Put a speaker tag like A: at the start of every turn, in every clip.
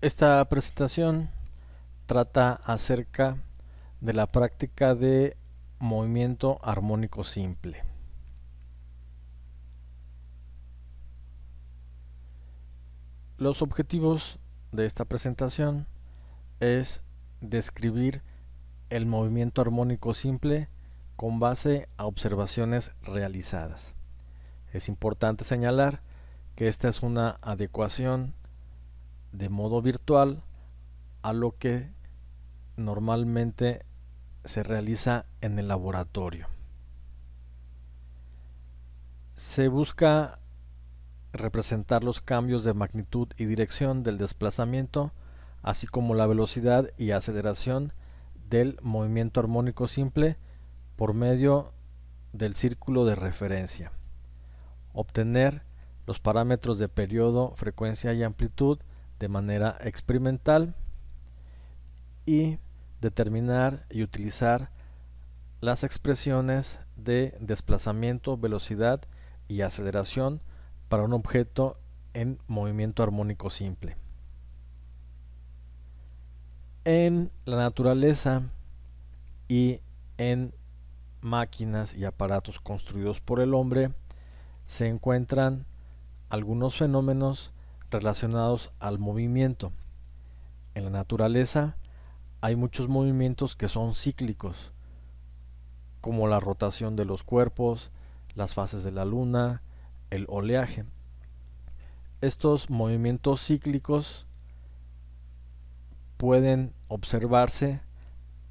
A: Esta presentación trata acerca de la práctica de movimiento armónico simple. Los objetivos de esta presentación es describir el movimiento armónico simple con base a observaciones realizadas. Es importante señalar que esta es una adecuación de modo virtual a lo que normalmente se realiza en el laboratorio. Se busca representar los cambios de magnitud y dirección del desplazamiento, así como la velocidad y aceleración del movimiento armónico simple por medio del círculo de referencia. Obtener los parámetros de periodo, frecuencia y amplitud de manera experimental y determinar y utilizar las expresiones de desplazamiento, velocidad y aceleración para un objeto en movimiento armónico simple. En la naturaleza y en máquinas y aparatos construidos por el hombre se encuentran algunos fenómenos relacionados al movimiento. En la naturaleza hay muchos movimientos que son cíclicos, como la rotación de los cuerpos, las fases de la luna, el oleaje. Estos movimientos cíclicos pueden observarse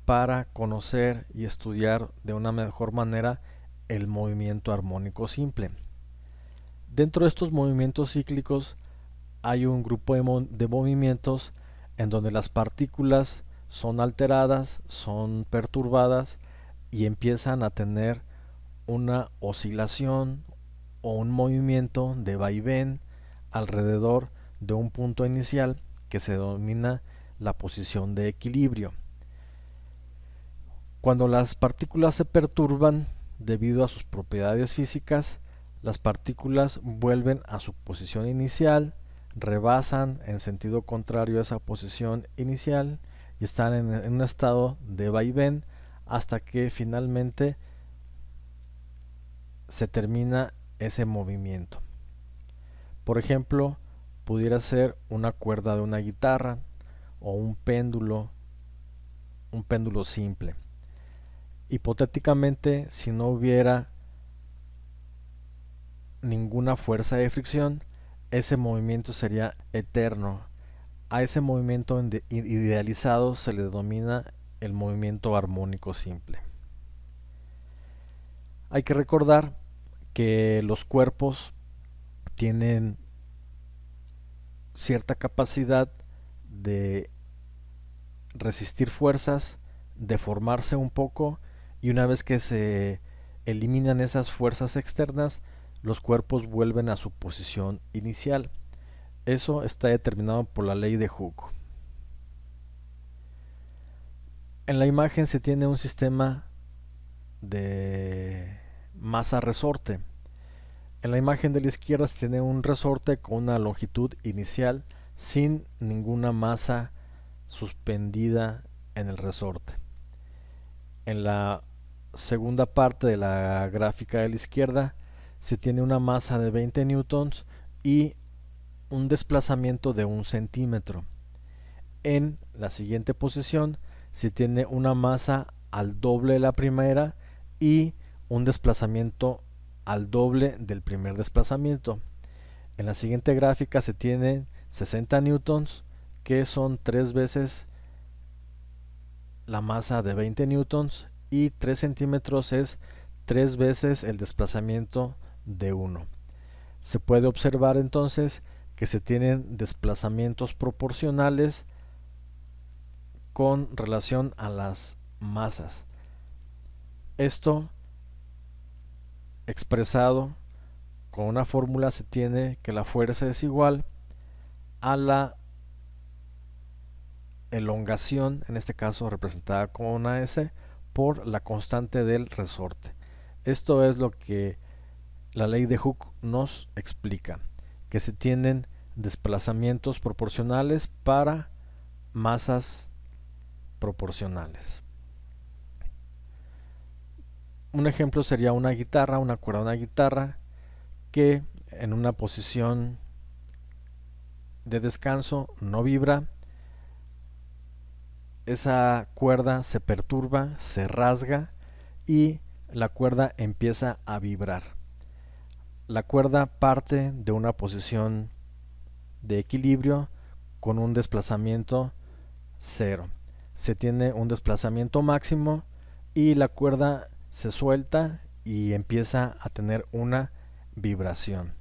A: para conocer y estudiar de una mejor manera el movimiento armónico simple. Dentro de estos movimientos cíclicos hay un grupo de movimientos en donde las partículas son alteradas, son perturbadas y empiezan a tener una oscilación o un movimiento de vaivén alrededor de un punto inicial que se denomina la posición de equilibrio. Cuando las partículas se perturban debido a sus propiedades físicas, las partículas vuelven a su posición inicial, rebasan en sentido contrario a esa posición inicial y están en un estado de vaivén hasta que finalmente se termina ese movimiento. Por ejemplo, pudiera ser una cuerda de una guitarra o un péndulo simple. Hipotéticamente, si no hubiera ninguna fuerza de fricción, ese movimiento sería eterno. A ese movimiento idealizado se le denomina el movimiento armónico simple. Hay que recordar que los cuerpos tienen cierta capacidad de resistir fuerzas, deformarse un poco, y una vez que se eliminan esas fuerzas externas, los cuerpos vuelven a su posición inicial. Eso está determinado por la ley de Hooke. En la imagen se tiene un sistema de masa resorte. En la imagen de la izquierda se tiene un resorte con una longitud inicial sin ninguna masa suspendida en el resorte. En la segunda parte de la gráfica de la izquierda se tiene una masa de 20 newtons y un desplazamiento de 1 centímetro. En la siguiente posición se tiene una masa al doble de la primera y un desplazamiento al doble del primer desplazamiento. En la siguiente gráfica se tienen 60 newtons, que son 3 veces la masa de 20 newtons, y 3 centímetros es 3 veces el desplazamiento de 1. Se puede observar entonces que se tienen desplazamientos proporcionales con relación a las masas. Esto expresado con una fórmula se tiene que la fuerza es igual a la elongación, en este caso representada con una S, por la constante del resorte. Esto es lo que la ley de Hooke nos explica, que se tienen desplazamientos proporcionales para masas proporcionales. Un ejemplo sería una guitarra, una cuerda de una guitarra que en una posición de descanso no vibra. Esa cuerda se perturba, se rasga y la cuerda empieza a vibrar. La cuerda parte de una posición de equilibrio con un desplazamiento cero. Se tiene un desplazamiento máximo y la cuerda se suelta y empieza a tener una vibración.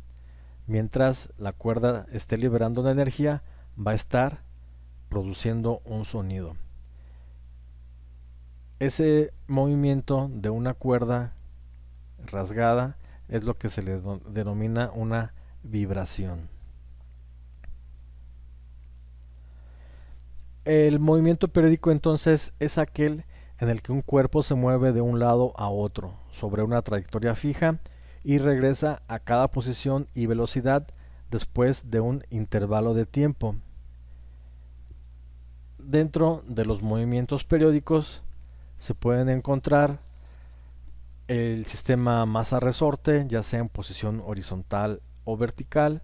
A: Mientras la cuerda esté liberando la energía, va a estar produciendo un sonido. Ese movimiento de una cuerda rasgada es lo que se le denomina una vibración. El movimiento periódico entonces es aquel en el que un cuerpo se mueve de un lado a otro sobre una trayectoria fija y regresa a cada posición y velocidad después de un intervalo de tiempo. Dentro de los movimientos periódicos se pueden encontrar el sistema masa-resorte, ya sea en posición horizontal o vertical,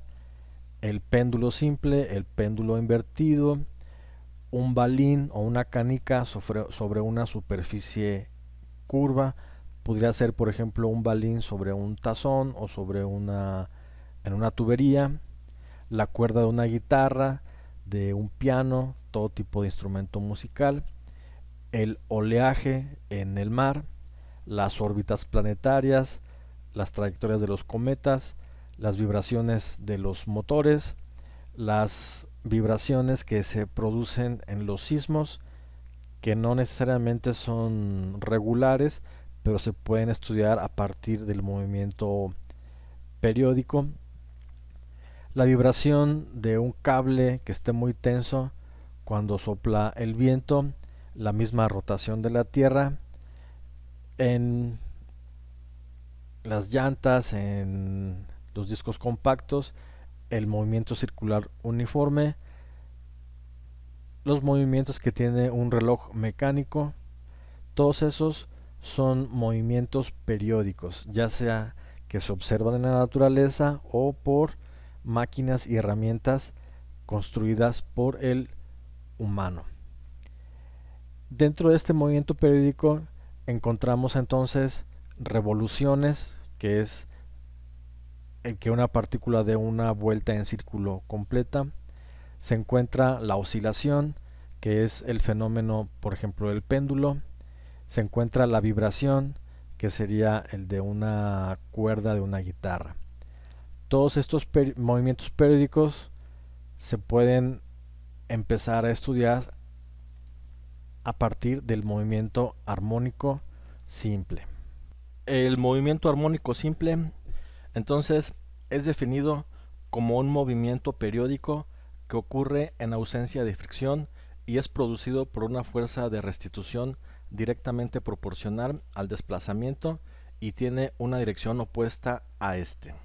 A: el péndulo simple, el péndulo invertido, un balín o una canica sobre una superficie curva. Podría ser, por ejemplo, un balín sobre un tazón o en una tubería, la cuerda de una guitarra, de un piano, todo tipo de instrumento musical, el oleaje en el mar, las órbitas planetarias, las trayectorias de los cometas, las vibraciones de los motores, las vibraciones que se producen en los sismos, que no necesariamente son regulares, pero se pueden estudiar a partir del movimiento periódico. La vibración de un cable que esté muy tenso cuando sopla el viento, la misma rotación de la Tierra, en las llantas, en los discos compactos, el movimiento circular uniforme, los movimientos que tiene un reloj mecánico, todos esos son movimientos periódicos, ya sea que se observan en la naturaleza o por máquinas y herramientas construidas por el humano. Dentro de este movimiento periódico encontramos entonces revoluciones, que es el que una partícula dé una vuelta en círculo completa. Se encuentra la oscilación, que es el fenómeno, por ejemplo, del péndulo. Se encuentra la vibración, que sería el de una cuerda de una guitarra. Todos estos movimientos periódicos se pueden empezar a estudiar a partir del movimiento armónico simple. El movimiento armónico simple, entonces, es definido como un movimiento periódico que ocurre en ausencia de fricción y es producido por una fuerza de restitución directamente proporcional al desplazamiento y tiene una dirección opuesta a este.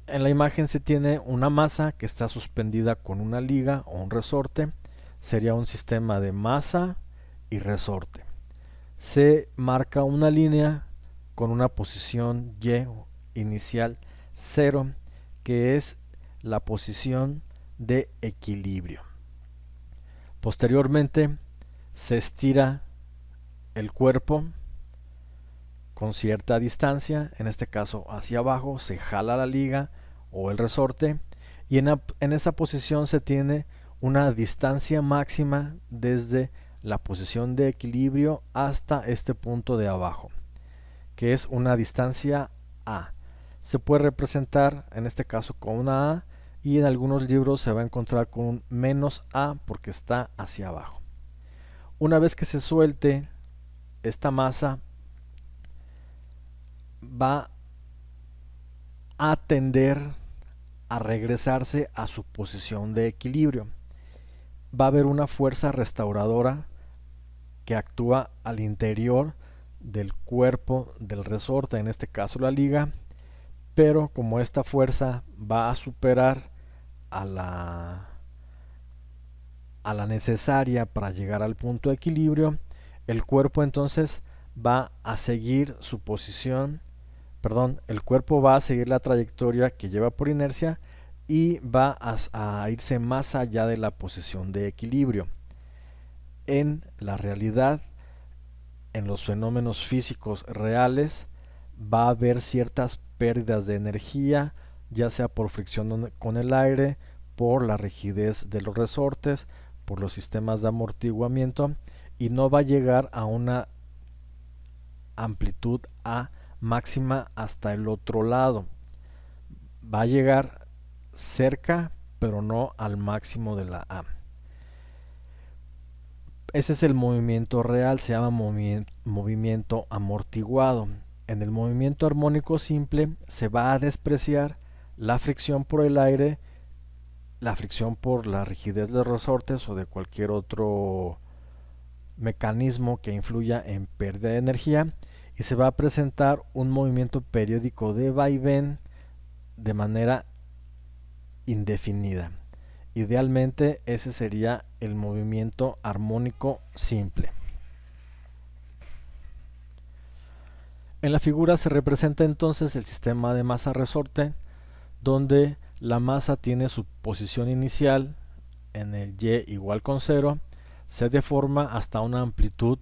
A: En la imagen se tiene una masa que está suspendida con una liga o un resorte. Sería un sistema de masa y resorte. Se marca una línea con una posición Y inicial 0, que es la posición de equilibrio. Posteriormente se estira el cuerpo con cierta distancia, en este caso hacia abajo, se jala la liga o el resorte y en esa posición se tiene una distancia máxima desde la posición de equilibrio hasta este punto de abajo, que es una distancia A. Se puede representar en este caso con una A y en algunos libros se va a encontrar con un menos A porque está hacia abajo. Una vez que se suelte esta masa, va a tender a regresarse a su posición de equilibrio. Va a haber una fuerza restauradora que actúa al interior del cuerpo del resorte, en este caso la liga, pero como esta fuerza va a superar a la necesaria para llegar al punto de equilibrio, el cuerpo entonces va a seguir su posición, perdón, el cuerpo va a seguir la trayectoria que lleva por inercia y va a irse más allá de la posición de equilibrio. En la realidad, en los fenómenos físicos reales, va a haber ciertas pérdidas de energía, ya sea por fricción con el aire, por la rigidez de los resortes, por los sistemas de amortiguamiento, y no va a llegar a una amplitud A máxima hasta el otro lado. Va a llegar cerca, pero no al máximo de la A. Ese es el movimiento real, se llama movimiento amortiguado. En el movimiento armónico simple se va a despreciar la fricción por el aire, la fricción por la rigidez de los resortes o de cualquier otro mecanismo que influya en pérdida de energía, y se va a presentar un movimiento periódico de vaivén de manera indefinida. Idealmente ese sería el movimiento armónico simple. En la figura se representa entonces el sistema de masa-resorte, donde la masa tiene su posición inicial en el y igual con 0, se deforma hasta una amplitud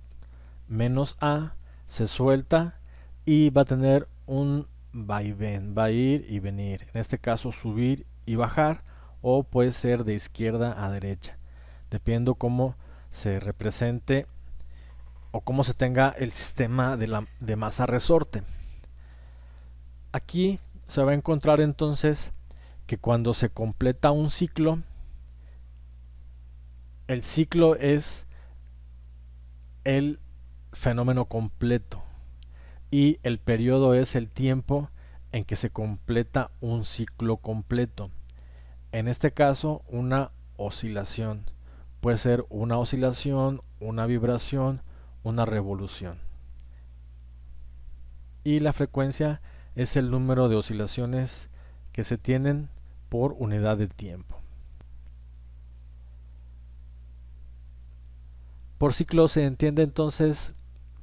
A: menos a, se suelta y va a tener un vaivén, va a ir y venir, en este caso subir y bajar, o puede ser de izquierda a derecha, dependiendo cómo se represente o cómo se tenga el sistema de masa resorte. Aquí se va a encontrar entonces que cuando se completa un ciclo, el ciclo es el fenómeno completo y el periodo es el tiempo en que se completa un ciclo completo. En este caso, una oscilación. Puede ser una oscilación, una vibración, una revolución. Y la frecuencia es el número de oscilaciones que se tienen por unidad de tiempo. Por ciclo se entiende entonces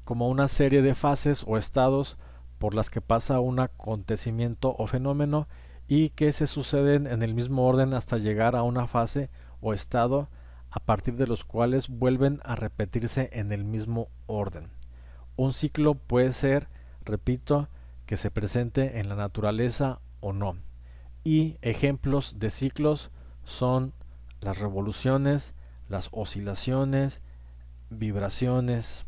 A: como una serie de fases o estados por las que pasa un acontecimiento o fenómeno y que se suceden en el mismo orden hasta llegar a una fase o estado a partir de los cuales vuelven a repetirse en el mismo orden. Un ciclo puede ser, repito, que se presente en la naturaleza o no. Y ejemplos de ciclos son las revoluciones, las oscilaciones, vibraciones.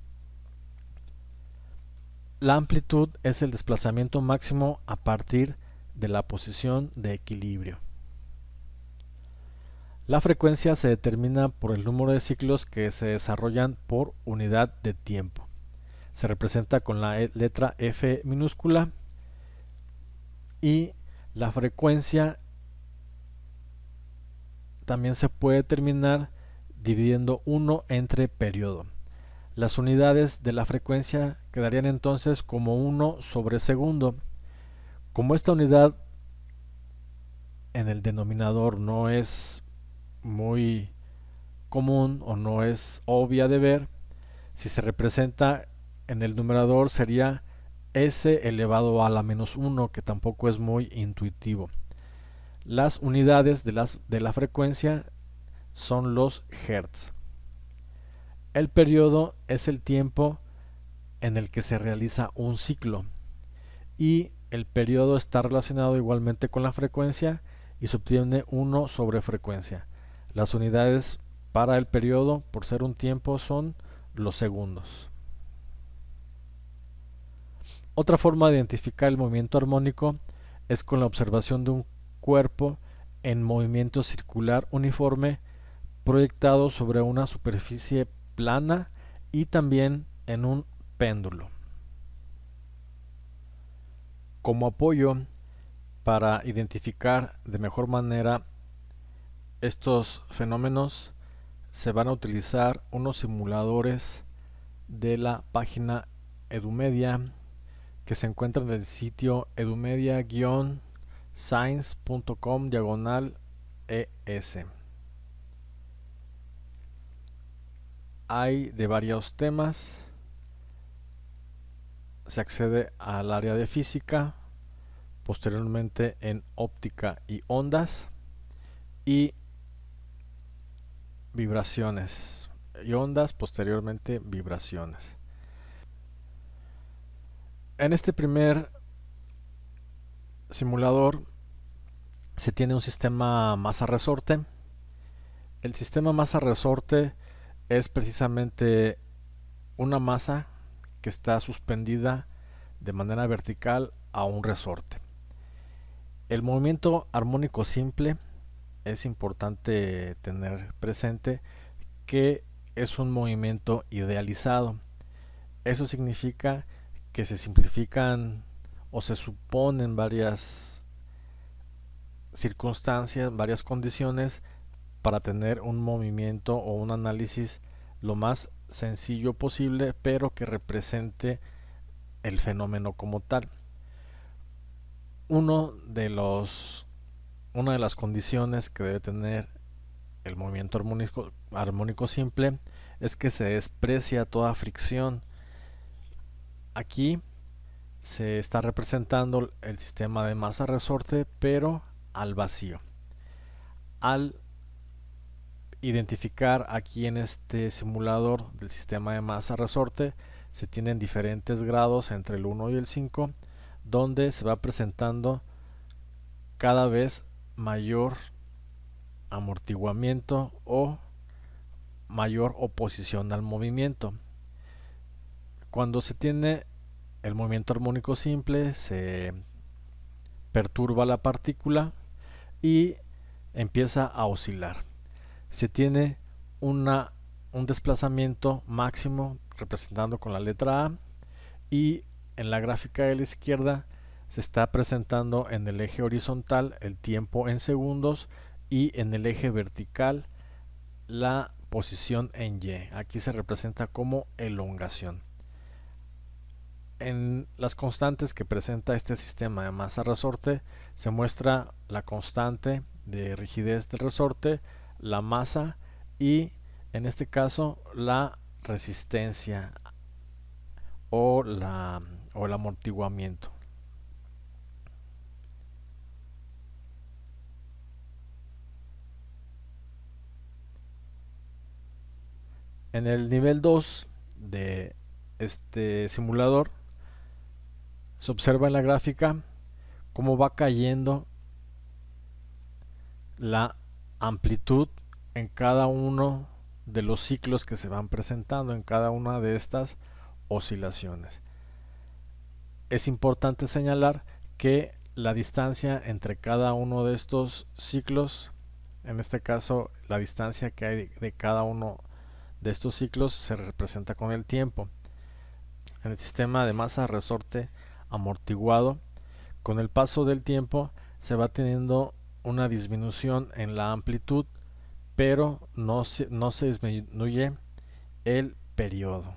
A: La amplitud es el desplazamiento máximo a partir de la posición de equilibrio. La frecuencia se determina por el número de ciclos que se desarrollan por unidad de tiempo. Se representa con la letra F minúscula, y la frecuencia también se puede determinar dividiendo 1 entre periodo. Las unidades de la frecuencia quedarían entonces como 1 sobre segundo. Como esta unidad en el denominador no es muy común o no es obvia de ver, si se representa en el numerador sería s elevado a la menos 1, que tampoco es muy intuitivo. Las unidades de la frecuencia son los hertz. El periodo es el tiempo en el que se realiza un ciclo, y el periodo está relacionado igualmente con la frecuencia y se obtiene 1 sobre frecuencia. Las unidades para el periodo, por ser un tiempo, son los segundos. Otra forma de identificar el movimiento armónico es con la observación de un cuerpo en movimiento circular uniforme proyectado sobre una superficie plana y también en un péndulo. Como apoyo para identificar de mejor manera estos fenómenos, se van a utilizar unos simuladores de la página Edumedia que se encuentra en el sitio edumedia-science.com/ES. Hay de varios temas. Se accede al área de física, posteriormente en óptica y ondas, y vibraciones y ondas, posteriormente vibraciones. En este primer simulador se tiene un sistema masa-resorte. El sistema masa-resorte es precisamente una masa que está suspendida de manera vertical a un resorte. El movimiento armónico simple es importante tener presente que es un movimiento idealizado. Eso significa que se simplifican o se suponen varias circunstancias, varias condiciones para tener un movimiento o un análisis lo más sencillo posible, pero que represente el fenómeno como tal. Una de las condiciones que debe tener el movimiento armónico simple es que se desprecia toda fricción. Aquí se está representando el sistema de masa-resorte, pero al vacío. Al identificar aquí en este simulador del sistema de masa-resorte, se tienen diferentes grados entre el 1 y el 5, donde se va presentando cada vez mayor amortiguamiento o mayor oposición al movimiento. Cuando se tiene el movimiento armónico simple, se perturba la partícula y empieza a oscilar. Se tiene un desplazamiento máximo representando con la letra A, y en la gráfica de la izquierda se está presentando en el eje horizontal el tiempo en segundos y en el eje vertical la posición en Y. Aquí se representa como elongación. En las constantes que presenta este sistema de masa-resorte se muestra la constante de rigidez del resorte, la masa y en este caso la resistencia o el amortiguamiento. En el nivel 2 de este simulador se observa en la gráfica cómo va cayendo la amplitud en cada uno de los ciclos que se van presentando en cada una de estas oscilaciones. Es importante señalar que la distancia entre cada uno de estos ciclos, en este caso la distancia que hay de cada uno de estos ciclos, se representa con el tiempo. En el sistema de masa-resorte amortiguado, con el paso del tiempo se va teniendo una disminución en la amplitud, pero no se disminuye el periodo.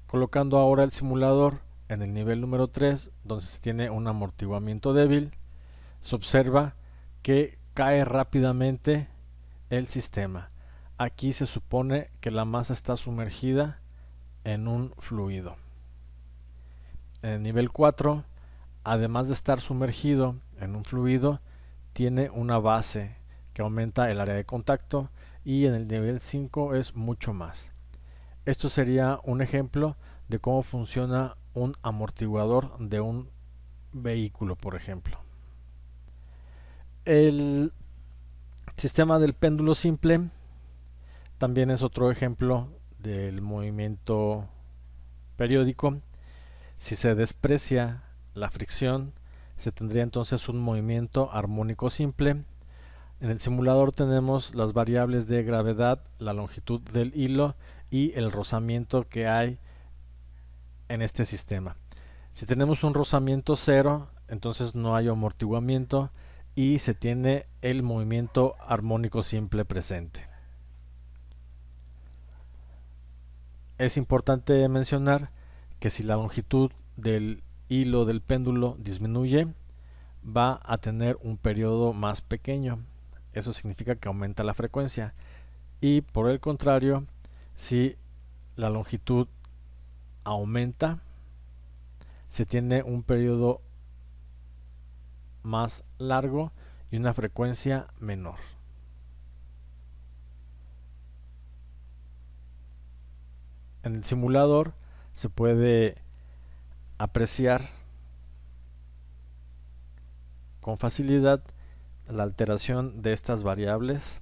A: Colocando ahora el simulador en el nivel número 3, donde se tiene un amortiguamiento débil, se observa que cae rápidamente el sistema. Aquí se supone que la masa está sumergida en un fluido. En el nivel 4, además de estar sumergido en un fluido, tiene una base que aumenta el área de contacto, y en el nivel 5 es mucho más. Esto sería un ejemplo de cómo funciona un amortiguador de un vehículo, por ejemplo. El sistema del péndulo simple también es otro ejemplo del movimiento periódico. Si se desprecia la fricción, se tendría entonces un movimiento armónico simple. En el simulador tenemos las variables de gravedad, la longitud del hilo y el rozamiento que hay en este sistema. Si tenemos un rozamiento cero, entonces no hay amortiguamiento y se tiene el movimiento armónico simple presente. Es importante mencionar que si la longitud del hilo del péndulo disminuye, va a tener un periodo más pequeño. Eso significa que aumenta la frecuencia. Y por el contrario, si la longitud aumenta, se tiene un periodo más largo y una frecuencia menor. En el simulador se puede apreciar con facilidad la alteración de estas variables.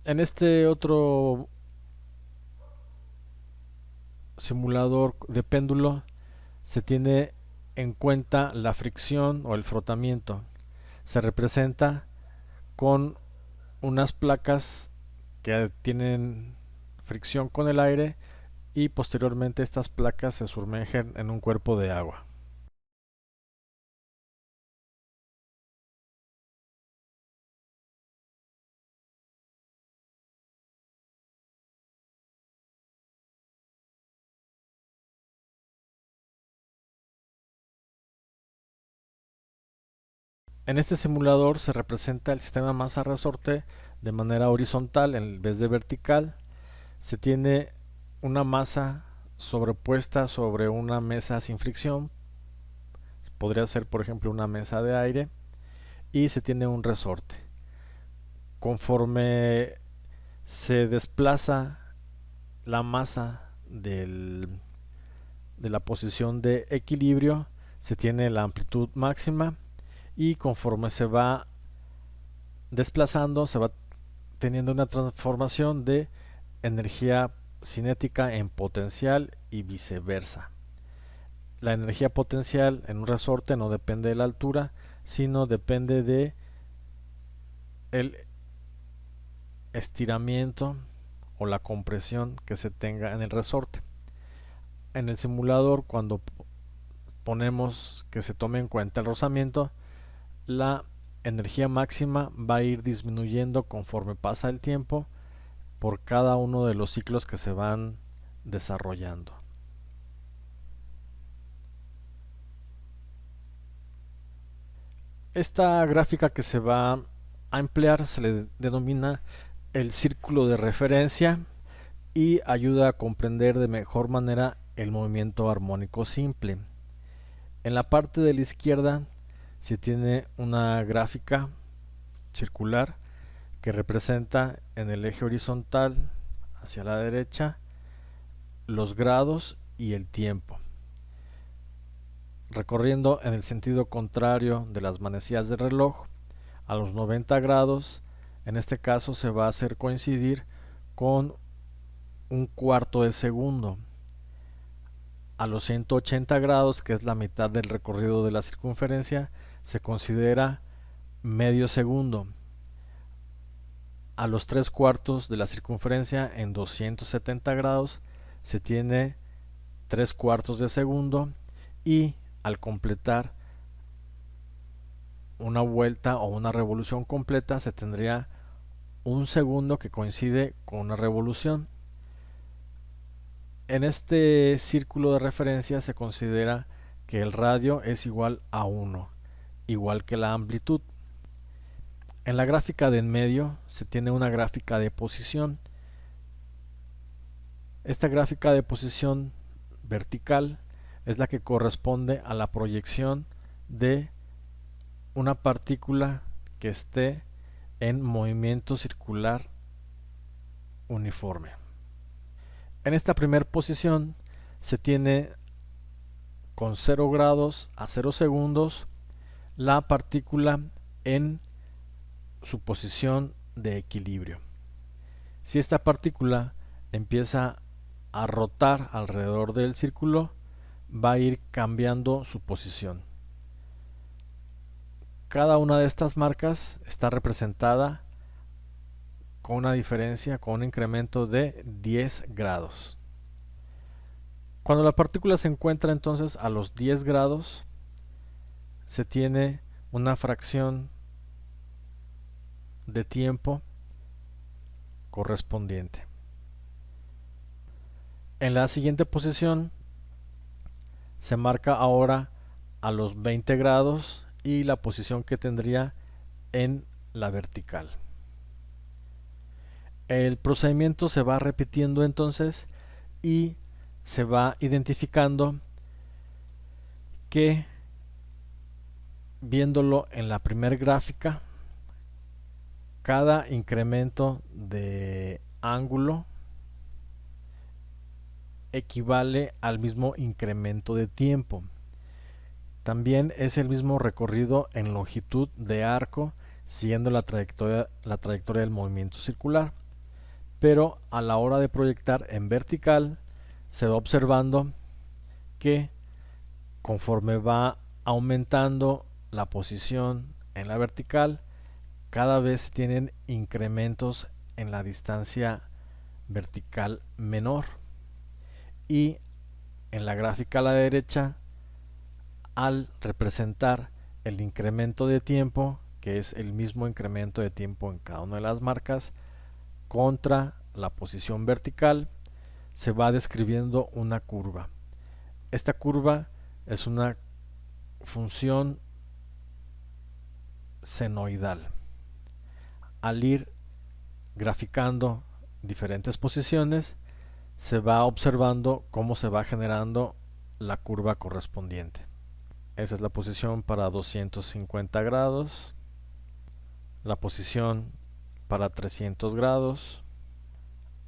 A: En este otro simulador de péndulo se tiene en cuenta la fricción o el frotamiento. Se representa con unas placas que tienen fricción con el aire y posteriormente estas placas se sumergen en un cuerpo de agua. En este simulador se representa el sistema masa-resorte de manera horizontal en vez de vertical. Se tiene una masa sobrepuesta sobre una mesa sin fricción, podría ser por ejemplo una mesa de aire, y se tiene un resorte. Conforme se desplaza la masa de la posición de equilibrio, se tiene la amplitud máxima, y conforme se va desplazando se va teniendo una transformación de energía cinética en potencial y viceversa. La energía potencial en un resorte no depende de la altura, sino depende de el estiramiento o la compresión que se tenga en el resorte. En el simulador, cuando ponemos que se tome en cuenta el rozamiento, la energía máxima va a ir disminuyendo conforme pasa el tiempo por cada uno de los ciclos que se van desarrollando. Esta gráfica que se va a emplear se le denomina el círculo de referencia y ayuda a comprender de mejor manera el movimiento armónico simple. En la parte de la izquierda se tiene una gráfica circular que representa en el eje horizontal hacia la derecha los grados y el tiempo. Recorriendo en el sentido contrario de las manecillas del reloj, a los 90 grados, en este caso se va a hacer coincidir con un cuarto de segundo. A los 180 grados, que es la mitad del recorrido de la circunferencia, se considera medio segundo. A los 3 cuartos de la circunferencia en 270 grados se tiene 3 cuartos de segundo, y al completar una vuelta o una revolución completa se tendría un segundo que coincide con una revolución. En este círculo de referencia se considera que el radio es igual a 1, igual que la amplitud. En la gráfica de en medio se tiene una gráfica de posición. Esta gráfica de posición vertical es la que corresponde a la proyección de una partícula que esté en movimiento circular uniforme. En esta primera posición se tiene con 0 grados a 0 segundos la partícula en su posición de equilibrio. Si esta partícula empieza a rotar alrededor del círculo, va a ir cambiando su posición. Cada una de estas marcas está representada con una diferencia, con un incremento de 10 grados. Cuando la partícula se encuentra entonces a los 10 grados, se tiene una fracción de tiempo correspondiente. En la siguiente posición se marca ahora a los 20 grados y la posición que tendría en la vertical. El procedimiento se va repitiendo entonces y se va identificando que, viéndolo en la primera gráfica, cada incremento de ángulo equivale al mismo incremento de tiempo. También es el mismo recorrido en longitud de arco siguiendo la trayectoria del movimiento circular. Pero a la hora de proyectar en vertical se va observando que conforme va aumentando la posición en la vertical, cada vez tienen incrementos en la distancia vertical menor. Y en la gráfica a la derecha, al representar el incremento de tiempo, que es el mismo incremento de tiempo en cada una de las marcas, contra la posición vertical, se va describiendo una curva. Esta curva es una función senoidal. Al ir graficando diferentes posiciones, se va observando cómo se va generando la curva correspondiente. Esa es la posición para 250 grados, la posición para 300 grados,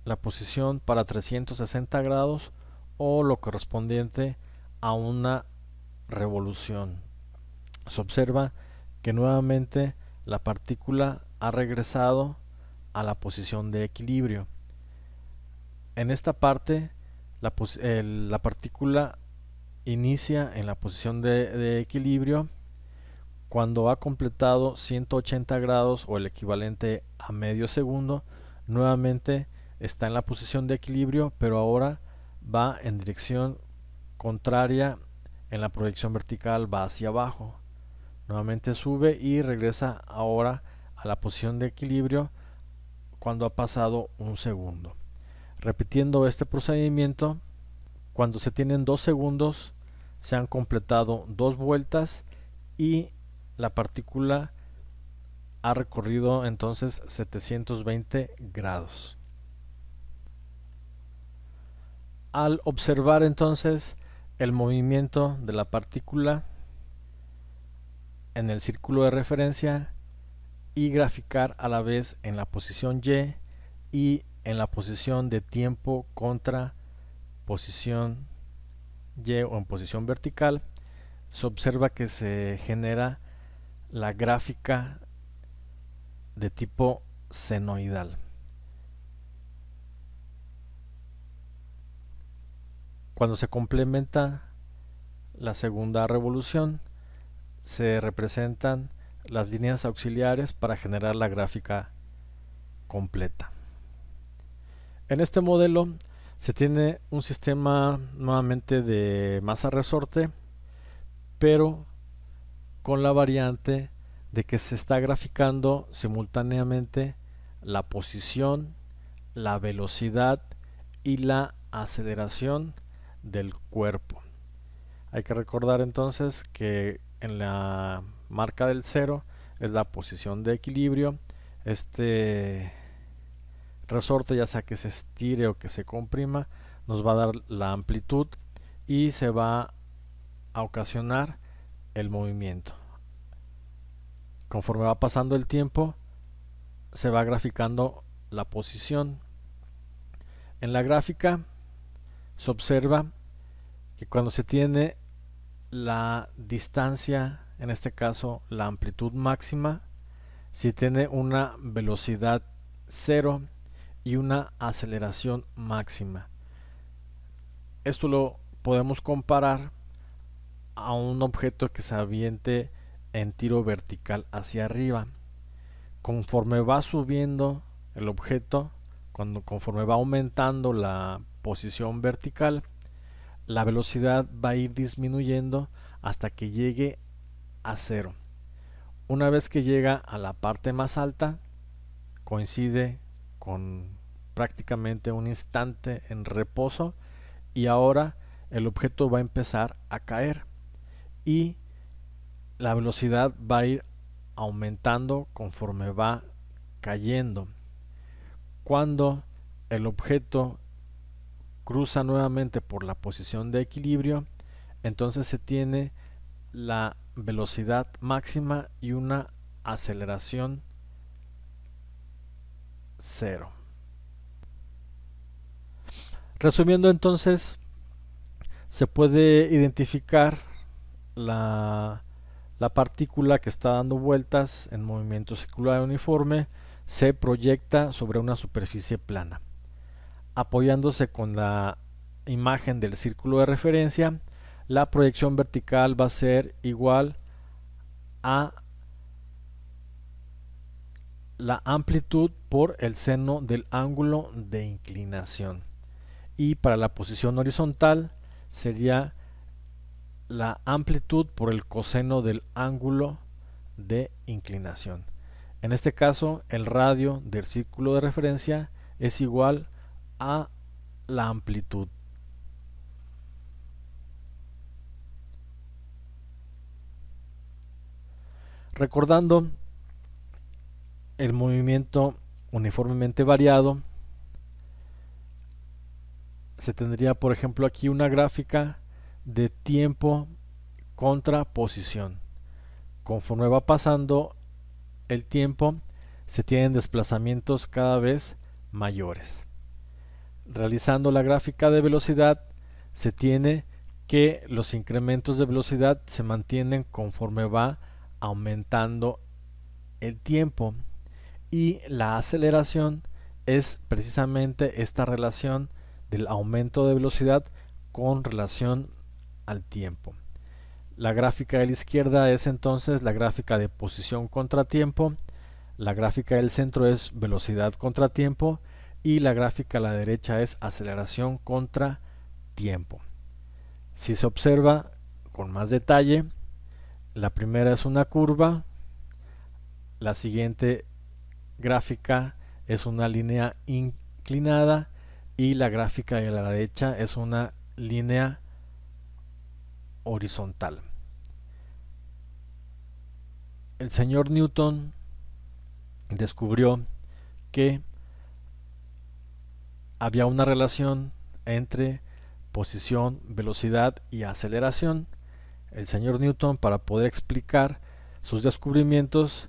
A: la posición para 360 grados o lo correspondiente a una revolución. Se observa que nuevamente la partícula ha regresado a la posición de equilibrio. En esta parte la partícula inicia en la posición de equilibrio cuando ha completado 180 grados o el equivalente a medio segundo. Nuevamente está en la posición de equilibrio, pero ahora va en dirección contraria. En la proyección vertical va hacia abajo, nuevamente sube y regresa ahora a la posición de equilibrio cuando ha pasado un segundo. Repitiendo este procedimiento, cuando se tienen 2 segundos se han completado 2 vueltas y la partícula ha recorrido entonces 720 grados. Al observar entonces el movimiento de la partícula en el círculo de referencia y graficar a la vez en la posición y en la posición de tiempo contra posición Y o en posición vertical, se observa que se genera la gráfica de tipo senoidal. Cuando se complementa la segunda revolución, se representan las líneas auxiliares para generar la gráfica completa. En este modelo se tiene un sistema nuevamente de masa resorte, pero con la variante de que se está graficando simultáneamente la posición, la velocidad y la aceleración del cuerpo. Hay que recordar entonces que en la marca del 0 es la posición de equilibrio. Este resorte, ya sea que se estire o que se comprima, nos va a dar la amplitud y se va a ocasionar el movimiento. Conforme va pasando el tiempo, se va graficando la posición. En la gráfica se observa que cuando se tiene la distancia, en este caso la amplitud máxima, si tiene una velocidad 0 y una aceleración máxima. Esto lo podemos comparar a un objeto que se aviente en tiro vertical hacia arriba. Conforme va subiendo el objeto, conforme va aumentando la posición vertical, la velocidad va a ir disminuyendo hasta que llegue a 0. Una vez que llega a la parte más alta, coincide con prácticamente un instante en reposo, y ahora el objeto va a empezar a caer y la velocidad va a ir aumentando conforme va cayendo. Cuando el objeto cruza nuevamente por la posición de equilibrio, entonces se tiene la velocidad máxima y una aceleración cero. Resumiendo entonces, se puede identificar la partícula que está dando vueltas en movimiento circular uniforme, se proyecta sobre una superficie plana. Apoyándose con la imagen del círculo de referencia, la proyección vertical va a ser igual a la amplitud por el seno del ángulo de inclinación. Y para la posición horizontal sería la amplitud por el coseno del ángulo de inclinación. En este caso, el radio del círculo de referencia es igual a la amplitud. Recordando el movimiento uniformemente variado, se tendría, por ejemplo, aquí una gráfica de tiempo contra posición. Conforme va pasando el tiempo, se tienen desplazamientos cada vez mayores. Realizando la gráfica de velocidad, se tiene que los incrementos de velocidad se mantienen conforme va aumentando el tiempo, y la aceleración es precisamente esta relación del aumento de velocidad con relación al tiempo. La gráfica de la izquierda es entonces la gráfica de posición contra tiempo, la gráfica del centro es velocidad contra tiempo y la gráfica a la derecha es aceleración contra tiempo. Si se observa con más detalle, la primera es una curva, la siguiente gráfica es una línea inclinada y la gráfica de la derecha es una línea horizontal. El señor Newton descubrió que había una relación entre posición, velocidad y aceleración. El señor Newton, para poder explicar sus descubrimientos,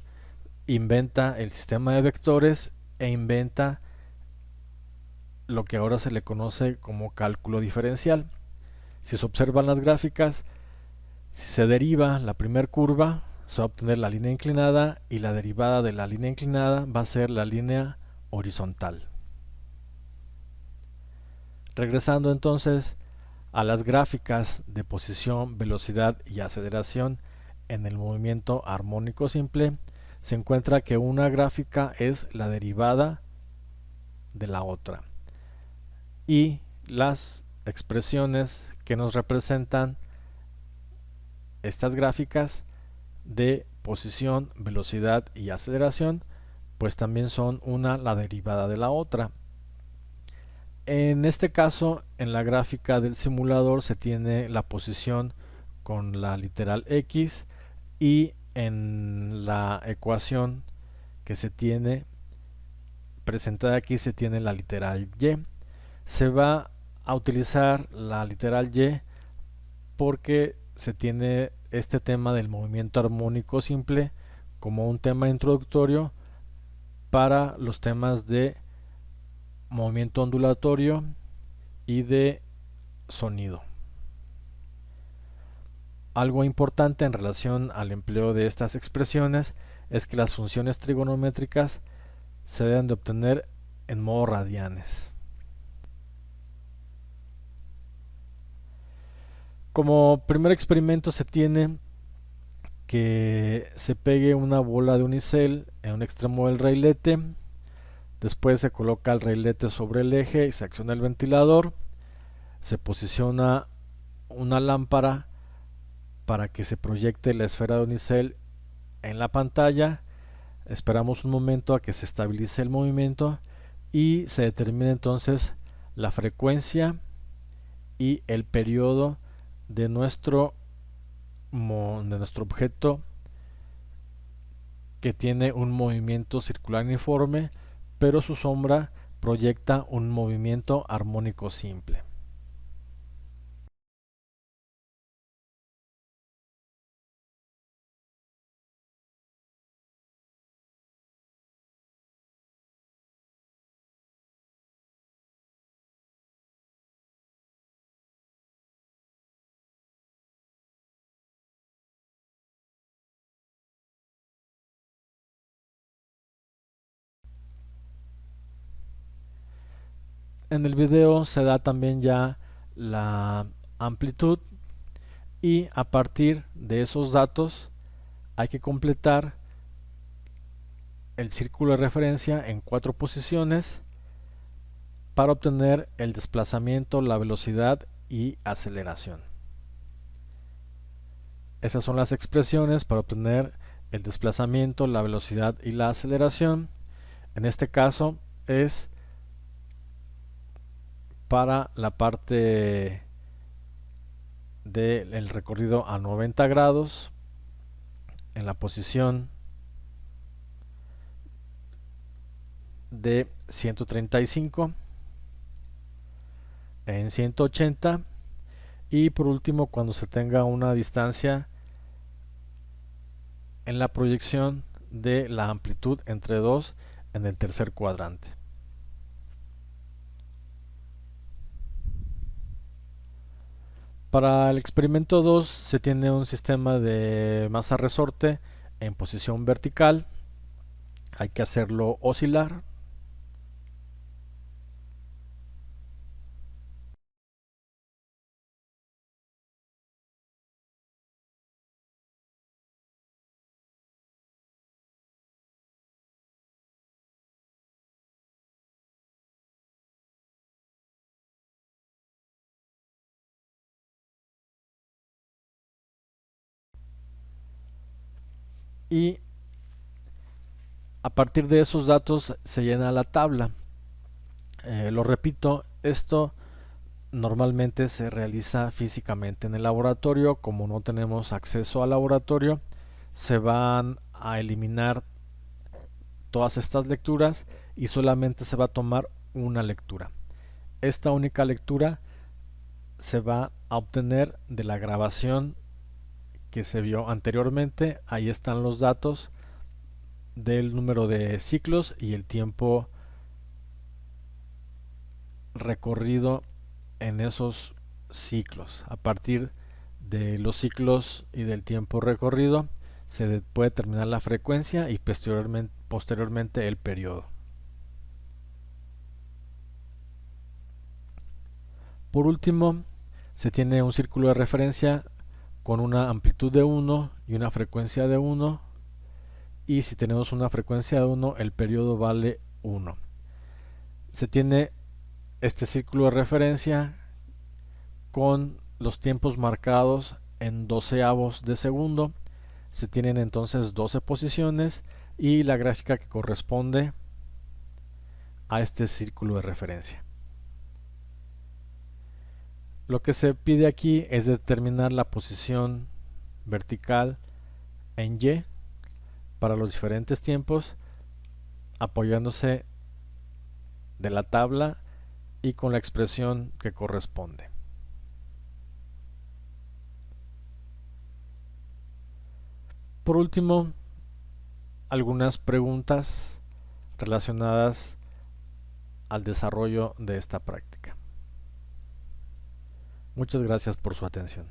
A: inventa el sistema de vectores e inventa lo que ahora se le conoce como cálculo diferencial. Si se observan las gráficas, si se deriva la primera curva, se va a obtener la línea inclinada y la derivada de la línea inclinada va a ser la línea horizontal. Regresando entonces a las gráficas de posición, velocidad y aceleración en el movimiento armónico simple, se encuentra que una gráfica es la derivada de la otra y las expresiones que nos representan estas gráficas de posición, velocidad y aceleración, pues también son una la derivada de la otra. En este caso, en la gráfica del simulador se tiene la posición con la literal X y en la ecuación que se tiene presentada aquí se tiene la literal Y. Se va a utilizar la literal Y porque se tiene este tema del movimiento armónico simple como un tema introductorio para los temas de movimiento ondulatorio y de sonido. Algo importante en relación al empleo de estas expresiones es que las funciones trigonométricas se deben de obtener en modo radianes. Como primer experimento se tiene que se pegue una bola de unicel en un extremo del railete, después se coloca el railete sobre el eje y se acciona el ventilador, se posiciona una lámpara para que se proyecte la esfera de unicel en la pantalla, esperamos un momento a que se estabilice el movimiento y se determina entonces la frecuencia y el periodo de nuestro objeto que tiene un movimiento circular uniforme, pero su sombra proyecta un movimiento armónico simple. En el video se da también ya la amplitud y a partir de esos datos hay que completar el círculo de referencia en 4 posiciones para obtener el desplazamiento, la velocidad y aceleración. Esas son las expresiones para obtener el desplazamiento, la velocidad y la aceleración. En este caso es para la parte del recorrido a 90 grados en la posición de 135 en 180 y por último cuando se tenga una distancia en la proyección de la amplitud entre 2 en el tercer cuadrante. Para el experimento 2 se tiene un sistema de masa resorte en posición vertical. Hay que hacerlo oscilar. Y a partir de esos datos se llena la tabla. Lo repito, esto normalmente se realiza físicamente en el laboratorio. Como no tenemos acceso al laboratorio, se van a eliminar todas estas lecturas y solamente se va a tomar una lectura. Esta única lectura se va a obtener de la grabación que se vio anteriormente. Ahí están los datos del número de ciclos y el tiempo recorrido en esos ciclos. A partir de los ciclos y del tiempo recorrido se puede determinar la frecuencia y posteriormente el periodo. Por último, se tiene un círculo de referencia con una amplitud de 1 y una frecuencia de 1, y si tenemos una frecuencia de 1 el periodo vale 1. Se tiene este círculo de referencia con los tiempos marcados en 12avos de segundo. Se tienen entonces 12 posiciones y la gráfica que corresponde a este círculo de referencia. Lo que se pide aquí es determinar la posición vertical en Y para los diferentes tiempos, apoyándose de la tabla y con la expresión que corresponde. Por último, algunas preguntas relacionadas al desarrollo de esta práctica. Muchas gracias por su atención.